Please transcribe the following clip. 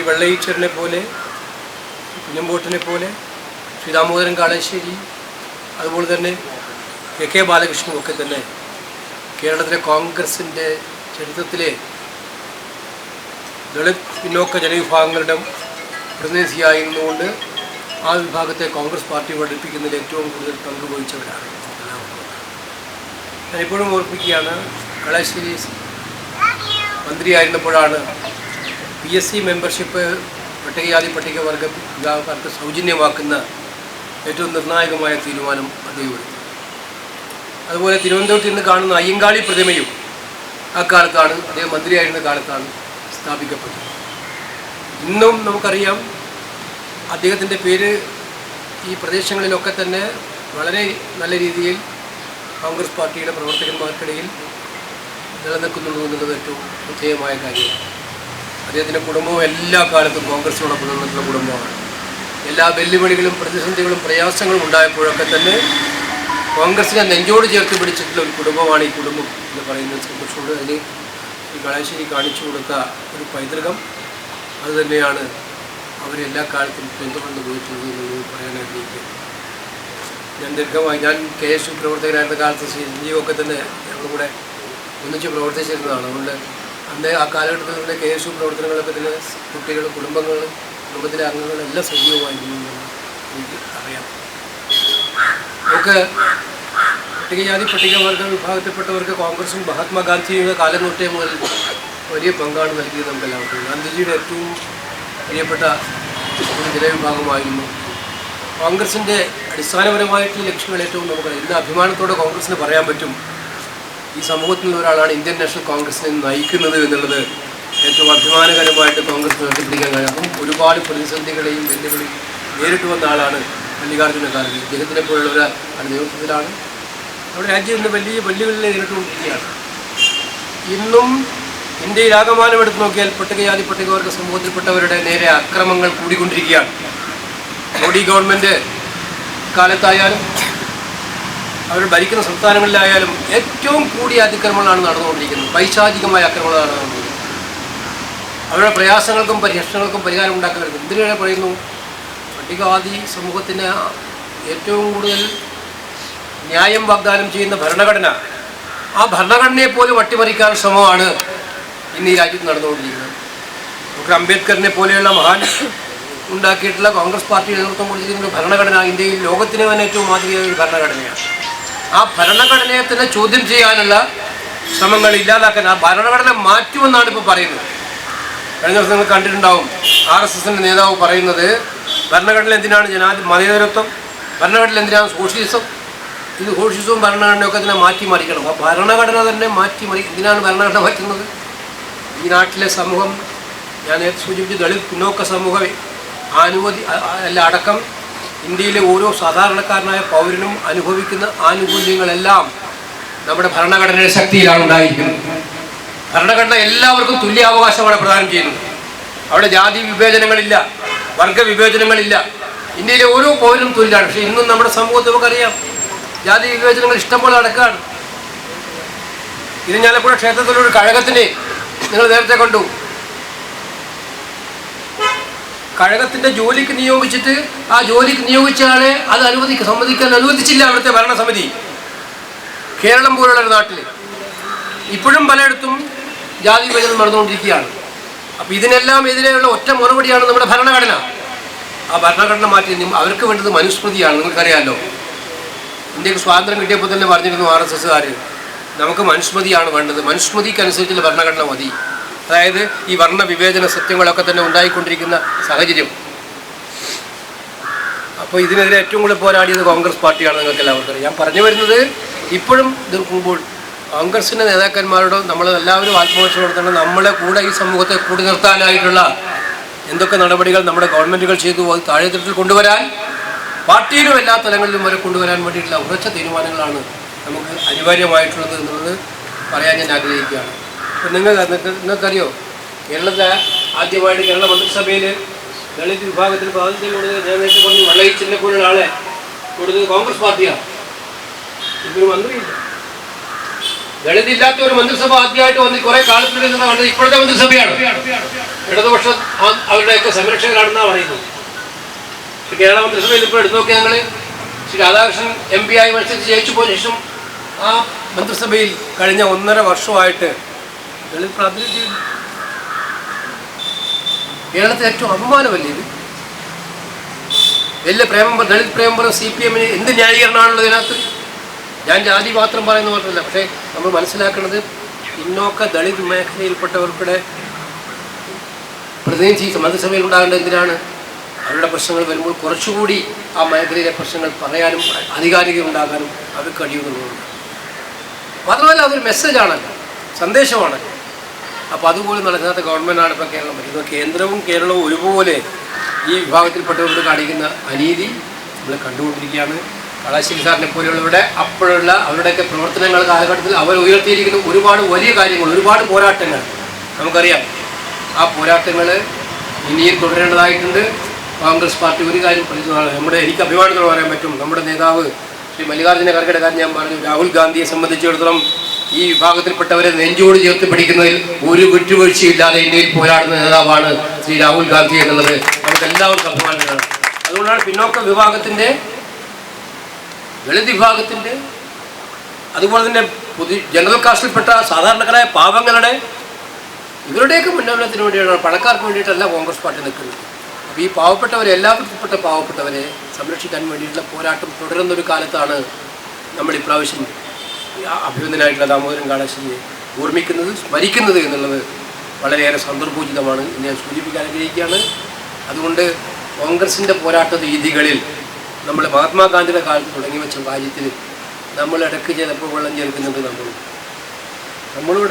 വെള്ളയീശ്വരനെ പോലെ, കുഞ്ഞമ്പോട്ടിനെ പോലെ, ശ്രീ ദാമോദരൻ കാളശ്ശേരി, അതുപോലെ തന്നെ കെ ബാലകൃഷ്ണനും ഒക്കെ തന്നെ കേരളത്തിലെ കോൺഗ്രസിൻ്റെ ചരിത്രത്തിലെ ദളിത് പിന്നോക്ക ജനവിഭാഗങ്ങളുടെ പ്രതിനിധിയായിരുന്നുകൊണ്ട് ആ വിഭാഗത്തെ കോൺഗ്രസ് പാർട്ടി പഠിപ്പിക്കുന്നതിൽ ഏറ്റവും കൂടുതൽ പങ്കുവഹിച്ചവരാണ്. ഞാനിപ്പോഴും ഓർപ്പിക്കുകയാണ്, കാളശ്ശേരി മന്ത്രിയായിരുന്നപ്പോഴാണ് PSC മെമ്പർഷിപ്പ് പട്ടികജാതി പട്ടികവർഗ വിഭാഗക്കാർക്ക് സൗജന്യമാക്കുന്ന ഏറ്റവും നിർണായകമായ തീരുമാനം അദ്ദേഹം എടുത്തു. അതുപോലെ തിരുവനന്തപുരത്ത് ഇന്ന് കാണുന്ന അയ്യങ്കാളി പ്രതിമയും അക്കാലത്താണ്, അദ്ദേഹം മന്ത്രിയായിരുന്ന കാലത്താണ് സ്ഥാപിക്കപ്പെട്ടത്. ഇന്നും നമുക്കറിയാം അദ്ദേഹത്തിൻ്റെ പേര് ഈ പ്രദേശങ്ങളിലൊക്കെ തന്നെ വളരെ നല്ല രീതിയിൽ കോൺഗ്രസ് പാർട്ടിയുടെ പ്രവർത്തകന്മാർക്കിടയിൽ നിലനിൽക്കുന്നുള്ളൂ എന്നുള്ളത് ഏറ്റവും ശ്രദ്ധേയമായ കാര്യമാണ്. അദ്ദേഹത്തിൻ്റെ കുടുംബവും എല്ലാ കാലത്തും കോൺഗ്രസിനോടൊപ്പം നിന്നിട്ടുള്ള കുടുംബമാണ്. എല്ലാ വെല്ലുവിളികളും പ്രതിസന്ധികളും പ്രയാസങ്ങളും ഉണ്ടായപ്പോഴൊക്കെ തന്നെ കോൺഗ്രസിനെ നെഞ്ചോട് ചേർത്ത് പിടിച്ചിട്ടുള്ള ഒരു കുടുംബമാണ് ഈ കുടുംബം എന്ന് പറയുന്നത് സംബന്ധിച്ചുകൊണ്ട് അതിന് ഈ കാളശ്ശേരി കാണിച്ചു കൊടുത്ത ഒരു പൈതൃകം അതുതന്നെയാണ് അവരെല്ലാ കാലത്തും പിന്തുടർന്ന് പോയിട്ടുള്ളത് എന്ന് പറയാൻ ആഗ്രഹിക്കുക. ഞാൻ ദീർഘമായി KSU പ്രവർത്തകരായിരുന്ന കാലത്ത് സഞ്ജീവൊക്കെ തന്നെ ഞങ്ങളുടെ കൂടെ ഒന്നിച്ച് പ്രവർത്തിച്ചിരുന്നതാണ്. അതുകൊണ്ട് അന്ന് ആ കാലഘട്ടത്തിൽ തന്നെ KSU പ്രവർത്തനങ്ങളൊക്കെ തന്നെ കുട്ടികളും കുടുംബങ്ങളും കുടുംബത്തിലെ അംഗങ്ങളെല്ലാം സജീവമായിരുന്നു എന്ന് എനിക്ക് അറിയാം. നമുക്ക് പട്ടികജാതി പട്ടികവർഗ വിഭാഗത്തിൽപ്പെട്ടവർക്ക് കോൺഗ്രസും മഹാത്മാഗാന്ധിയുടെ കാലം തൊട്ടേ മുതൽ വലിയ പങ്കാണ് നൽകിയത് നമുക്കെല്ലാവർക്കും. ഗാന്ധിജിയുടെ ഏറ്റവും പ്രിയപ്പെട്ട ഒരു ജനവിഭാഗമായിരുന്നു. കോൺഗ്രസിൻ്റെ അടിസ്ഥാനപരമായിട്ടുള്ള ലക്ഷ്യങ്ങൾ ഏറ്റവും നമുക്ക് ഇന്ന് അഭിമാനത്തോടെ കോൺഗ്രസിന് പറയാൻ പറ്റും, ഈ സമൂഹത്തിൽ ഒരാളാണ് ഇന്ത്യൻ നാഷണൽ കോൺഗ്രസിനെ നയിക്കുന്നത് എന്നുള്ളത് ഏറ്റവും അഭിമാനകരമായിട്ട് കോൺഗ്രസ് ഉയർത്തിപ്പിടിക്കാൻ കഴിയും. അപ്പം ഒരുപാട് പ്രതിസന്ധികളെയും വെല്ലുവിളിയും നേരിട്ട് വന്ന ആളാണ് മല്ലികാർജ്ജുന ഖാർഗെ. ഇദ്ദേഹത്തിനെ പോലുള്ളവരുടെ നേതൃത്വത്തിലാണ് നമ്മുടെ രാജ്യം ഇന്ന് വലിയ വെല്ലുവിളികളെ നേരിട്ടുകൊണ്ടിരിക്കുകയാണ്. ഇന്നും ഇന്ത്യയിൽ ആകമാനം എടുത്ത് നോക്കിയാൽ പട്ടികജാതി പട്ടികവർഗ സമൂഹത്തിൽപ്പെട്ടവരുടെ നേരെ അക്രമങ്ങൾ കൂടിക്കൊണ്ടിരിക്കുകയാണ്. മോഡി ഗവൺമെൻറ് കാലത്തായാലും അവർ ഭരിക്കുന്ന സംസ്ഥാനങ്ങളിലായാലും ഏറ്റവും കൂടിയ അതിക്രമങ്ങളാണ് നടന്നുകൊണ്ടിരിക്കുന്നത്. പൈശാചികമായ അക്രമങ്ങളാണ് നടന്നുകൊണ്ടിരിക്കുന്നത്. അവരുടെ പ്രയാസങ്ങൾക്കും പ്രശ്നങ്ങൾക്കും പരിഹാരം ഉണ്ടാക്കാൻ വരുന്നത് എന്തിനേറെ പറയുന്നു, പട്ടികജാതി സമൂഹത്തിന് ഏറ്റവും കൂടുതൽ ന്യായം വാഗ്ദാനം ചെയ്യുന്ന ഭരണഘടന, ആ ഭരണഘടനയെ പോലും അട്ടിമറിക്കാൻ ശ്രമമാണ് ഇന്ന് ഈ രാജ്യത്ത് നടന്നുകൊണ്ടിരിക്കുന്നത്. ഡോക്ടർ അംബേദ്കറിനെ പോലെയുള്ള മഹാൻ ഉണ്ടാക്കിയിട്ടുള്ള കോൺഗ്രസ് പാർട്ടി നേതൃത്വം കൊടുത്തിരിക്കുന്ന ഭരണഘടന ഇന്ത്യയിൽ ലോകത്തിന് തന്നെ ഏറ്റവും മാതൃകയായ ഒരു ഭരണഘടനയാണ്. ആ ഭരണഘടനയെ തന്നെ ചോദ്യം ചെയ്യാനുള്ള ശ്രമങ്ങൾ ഇല്ലാതാക്കാൻ ആ ഭരണഘടന മാറ്റുമെന്നാണ് ഇപ്പോൾ പറയുന്നത്. കഴിഞ്ഞ ദിവസം നിങ്ങൾ കണ്ടിട്ടുണ്ടാവും, RSSൻ്റെ നേതാവ് പറയുന്നത് ഭരണഘടന എന്തിനാണ് മതേതരത്വം, ഭരണഘടന എന്തിനാണ് സോഷ്യലിസം, ഇത് സോഷ്യലിസവും ഭരണഘടനയൊക്കെ തന്നെ മാറ്റിമറിക്കണം. ആ ഭരണഘടന തന്നെ എന്തിനാണ് ഭരണഘടന മാറ്റുന്നത്? ഈ നാട്ടിലെ സമൂഹം, ഞാൻ നേരത്തെ സൂചിപ്പിച്ച് ദളിത് പിന്നോക്ക സമൂഹം എല്ലാം അടക്കം ഇന്ത്യയിലെ ഓരോ സാധാരണക്കാരനായ പൗരനും അനുഭവിക്കുന്ന ആനുകൂല്യങ്ങളെല്ലാം നമ്മുടെ ഭരണഘടനയുടെ ശക്തിയിലാണ് ഉണ്ടായിരിക്കുന്നത്. ഭരണഘടന എല്ലാവർക്കും തുല്യാവകാശമാണ് പ്രദാനം ചെയ്യുന്നത്. അവിടെ ജാതി വിവേചനങ്ങളില്ല, വർഗ വിവേചനങ്ങളില്ല. ഇന്ത്യയിലെ ഓരോ പൗരനും തുല്യമാണ്. പക്ഷേ ഇന്നും നമ്മുടെ സമൂഹത്തിൽ നമുക്കറിയാം ജാതി വിവേചനങ്ങൾ ഇഷ്ടംപോലെ നടക്കുകയാണ്. ഇരിഞ്ഞാലക്കുട ക്ഷേത്രത്തിലൊരു കഴകത്തിനെ നിങ്ങൾ നേരത്തെ കണ്ടു. കഴകത്തിൻ്റെ ജോലിക്ക് നിയോഗിച്ചിട്ട് ആ ജോലിക്ക് നിയോഗിച്ച ആളെ അത് സമ്മതിക്കാൻ അനുവദിച്ചില്ല അവിടുത്തെ ഭരണസമിതി. കേരളം പോലുള്ള ഒരു നാട്ടിൽ ഇപ്പോഴും പലയിടത്തും ജാതി വിഭജനം നടന്നുകൊണ്ടിരിക്കുകയാണ്. അപ്പോൾ ഇതിനെല്ലാം എതിരെയുള്ള ഒറ്റ മറുപടിയാണ് നമ്മുടെ ഭരണഘടന. ആ ഭരണഘടന മാറ്റി അവർക്ക് വേണ്ടത് മനുസ്മൃതിയാണ്. നിങ്ങൾക്കറിയാമല്ലോ, ഇന്ത്യക്ക് സ്വാതന്ത്ര്യം കിട്ടിയപ്പോൾ തന്നെ പറഞ്ഞിരുന്നു RSSകാർ, നമുക്ക് മനുസ്മൃതിയാണ് വേണ്ടത്, മനുസ്മൃതിക്കനുസരിച്ചുള്ള ഭരണഘടന മതി. അതായത് ഈ വർണ്ണ വിവേചന സത്യങ്ങളൊക്കെ തന്നെ ഉണ്ടായിക്കൊണ്ടിരിക്കുന്ന സാഹചര്യം. അപ്പോൾ ഇതിനെതിരെ ഏറ്റവും കൂടുതൽ പോരാടിയത് കോൺഗ്രസ് പാർട്ടിയാണ്. നിങ്ങൾക്ക് എല്ലാവർക്കും അറിയാം. ഞാൻ പറഞ്ഞു വരുന്നത്, ഇപ്പോഴും നിൽക്കുമ്പോൾ കോൺഗ്രസിൻ്റെ നേതാക്കന്മാരോട് നമ്മൾ എല്ലാവരും ആത്മവിശ്വാസം നടത്തണം. നമ്മളെ കൂടെ ഈ സമൂഹത്തെ കൂടി നിർത്താനായിട്ടുള്ള എന്തൊക്കെ നടപടികൾ നമ്മുടെ ഗവൺമെൻറ്റുകൾ ചെയ്തു അത് താഴെത്തട്ടിൽ കൊണ്ടുവരാൻ, പാർട്ടിയിലും എല്ലാ തലങ്ങളിലും വരെ കൊണ്ടുവരാൻ വേണ്ടിയിട്ടുള്ള ഉറച്ച തീരുമാനങ്ങളാണ് നമുക്ക് അനിവാര്യമായിട്ടുള്ളത് എന്നുള്ളത് പറയാൻ ഞാൻ ആഗ്രഹിക്കുകയാണ്. അപ്പം നിങ്ങൾക്കറിയോ, കേരളത്തിലെ ആദ്യമായിട്ട് കേരള മന്ത്രിസഭയിൽ ദളിത് വിഭാഗത്തിൽ പ്രാതിനിധ്യം കൊടുത്തത് ഞാൻ നേരത്തെ പറഞ്ഞു വെള്ളയീച്ചനെ പോലുള്ള ആളെ കൊടുത്തത് കോൺഗ്രസ് പാർട്ടിയാണ്. ഇതൊരു മന്ത്രിയില്ല, ദളിത് ഇല്ലാത്ത ഒരു മന്ത്രിസഭ ആദ്യമായിട്ട് വന്ന് കുറേ കാലത്തിനിടെ കണ്ടത് ഇപ്പോഴത്തെ മന്ത്രിസഭയാണ്. ഇടതുപക്ഷം അവരുടെയൊക്കെ സംരക്ഷകരാണെന്നാണ് പറയുന്നത്. ശ്രീ കേരള മന്ത്രിസഭയിൽ ഇപ്പോൾ എടുത്തു നോക്കിയാൽ ഞങ്ങൾ ശ്രീ രാധാകൃഷ്ണൻ MP ആയി മത്സരിച്ച് ജയിച്ചു പോയ ശേഷം ആ മന്ത്രിസഭയിൽ കഴിഞ്ഞ 1.5 വർഷമായിട്ട് ദളിത് പ്രാതിനിധ്യം കേരളത്തിൽ ഏറ്റവും അപമാനമല്ലേ ഇത്? വലിയ ദളിത് പ്രേമപുരം CPM-ന് എന്ത് ന്യായീകരണമാണുള്ളത് ഇതിനകത്ത്? ഞാൻ ജാതി മാത്രം പറയുന്ന മാത്രമല്ല, പക്ഷേ നമ്മൾ മനസ്സിലാക്കുന്നത് പിന്നോക്ക ദളിത് മേഖലയിൽപ്പെട്ടവർക്കിടെ പ്രതിനിധി മന്ത്രിസഭയിൽ ഉണ്ടാകേണ്ടത് എന്തിനാണ്? അവരുടെ പ്രശ്നങ്ങൾ വരുമ്പോൾ കുറച്ചുകൂടി ആ മേഖലയിലെ പ്രശ്നങ്ങൾ പറയാനും ആധികാരികത ഉണ്ടാകാനും അവർക്ക് കഴിയുന്നുള്ളൂ. മാത്രമല്ല അതൊരു മെസ്സേജാണല്ലോ, സന്ദേശമാണല്ലോ. അപ്പോൾ അതുപോലെ നടക്കാത്ത ഗവൺമെൻറ്റാണ് ഇപ്പോൾ കേരളം ഭരിക്കുന്നത്. കേന്ദ്രവും കേരളവും ഒരുപോലെ ഈ വിഭാഗത്തിൽപ്പെട്ടവരോട് കാണിക്കുന്ന അനീതി നമ്മൾ കണ്ടുകൊണ്ടിരിക്കുകയാണ്. കാളാശ്ശേരി സാറിനെ പോലെയുള്ളവരുടെ അപ്പോഴുള്ള അവരുടെയൊക്കെ പ്രവർത്തനങ്ങൾ കാലഘട്ടത്തിൽ അവർ ഉയർത്തിയിരിക്കുന്ന ഒരുപാട് വലിയ കാര്യങ്ങൾ, ഒരുപാട് പോരാട്ടങ്ങൾ നമുക്കറിയാം. ആ പോരാട്ടങ്ങൾ ഇനിയും തുടരേണ്ടതായിട്ടുണ്ട്. കോൺഗ്രസ് പാർട്ടി ഒരു കാര്യം പ്രതിനിധിയാണ് എനിക്ക് അഭിമാനത്തോടെ പറയാൻ പറ്റും. നമ്മുടെ നേതാവ് ശ്രീ മല്ലികാർജ്ജുന ഖർഗെയുടെ കാര്യം ഞാൻ പറഞ്ഞു. രാഹുൽ ഗാന്ധിയെ സംബന്ധിച്ചിടത്തോളം ഈ വിഭാഗത്തിൽപ്പെട്ടവരെ നെഞ്ചോട് ചേർത്ത് പിടിക്കുന്നതിൽ ഒരു വിട്ടുവീഴ്ചയില്ലാതെ ഇന്ത്യയിൽ പോരാടുന്ന നേതാവാണ് ശ്രീ രാഹുൽ ഗാന്ധി എന്നുള്ളത് നമുക്ക് എല്ലാവർക്കും അഭിമാനമാണ്. അതുകൊണ്ടാണ് പിന്നോക്ക വിഭാഗത്തിൻ്റെ, ദളിത് വിഭാഗത്തിൻ്റെ, അതുപോലെ തന്നെ ജനറൽ കാസ്റ്റിൽപ്പെട്ട സാധാരണക്കാരായ പാവങ്ങളുടെ ഇവരുടെയൊക്കെ ഉന്നമനത്തിന് വേണ്ടിയാണ്, പണക്കാർക്ക് വേണ്ടിയിട്ടല്ല കോൺഗ്രസ് പാർട്ടി നിൽക്കുന്നത്. അപ്പോൾ ഈ പാവപ്പെട്ടവരെ, എല്ലാവർക്കുംപ്പെട്ട പാവപ്പെട്ടവരെ സംരക്ഷിക്കാൻ വേണ്ടിയിട്ടുള്ള പോരാട്ടം തുടരുന്നൊരു കാലത്താണ് നമ്മൾ ഇപ്രാവശ്യം അഭിനന്ദനായിട്ടുള്ള ദാമോദരൻ കാളാശ്ശേരിയെ ഓർമ്മിക്കുന്നത്, സ്മരിക്കുന്നത് എന്നുള്ളത് വളരെയേറെ സന്ദർഭോചിതമാണ് എന്ന് ഞാൻ സൂചിപ്പിക്കാൻ ആഗ്രഹിക്കുകയാണ്. അതുകൊണ്ട് കോൺഗ്രസിൻ്റെ പോരാട്ട രീതികളിൽ നമ്മൾ മഹാത്മാഗാന്ധിയുടെ കാലത്ത് തുടങ്ങി വെച്ച കാര്യത്തിൽ നമ്മൾ ഇടയ്ക്ക് ചിലപ്പോൾ വെള്ളം ചേർക്കുന്നുണ്ട്. നമ്മളിവിടെ